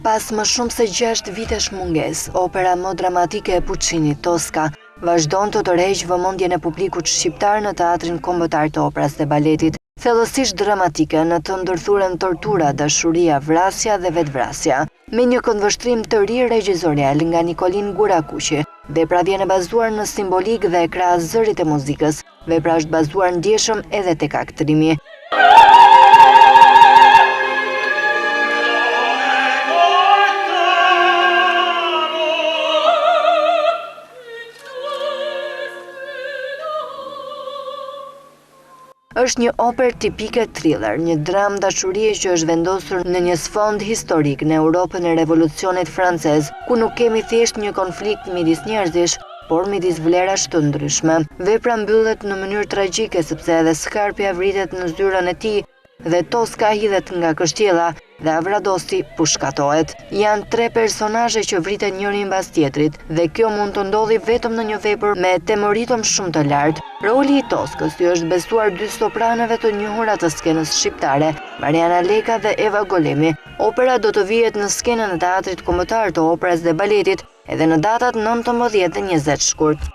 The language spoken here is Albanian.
Pas më shumë se 6 vitesh munges, opera më dramatike e Puccinit, Tosca, vazhdon të tërheqë vëmendjen e publikut shqiptar në teatrin kombëtar të operës dhe baletit, thellësisht dramatike në të ndërthurën tortura, dashuria, vrasja dhe vetvrasja. Me një këndvështrim të ri regjizorial nga Nikolin Gurakuqi, vepra vjen e bazuar në simbolik dhe krahas zërit e muzikës, vepra është bazuar ndjeshëm edhe tek aktrimi. Është një operë tipike thriller, një dramë dashurie që është vendosur në një sfond historik në Europën e Revolucionit francez, ku nuk kemi thjesht një konflikt midis njerëzish, por midis vlerash të ndryshme. Vepra mbyllet në mënyrë tragjike sepse edhe Scarpia vritet në zyrën e tij dhe Tosca hidhet nga kështjella dhe Avradosi pushkatohet. Janë 3 personazhe që vriten njëri mbas tjetrit dhe kjo mund të ndodhi vetëm në një vepër me temoritëm shumë të lartë. Roli i Toskës i është besuar 2 sopranëve të njohura të skenës shqiptare, Mariana Leka dhe Eva Golemi. Opera do të vihet në skenën e teatrit kombëtar të operës dhe baletit edhe në datat 19 dhe 20 shkurt.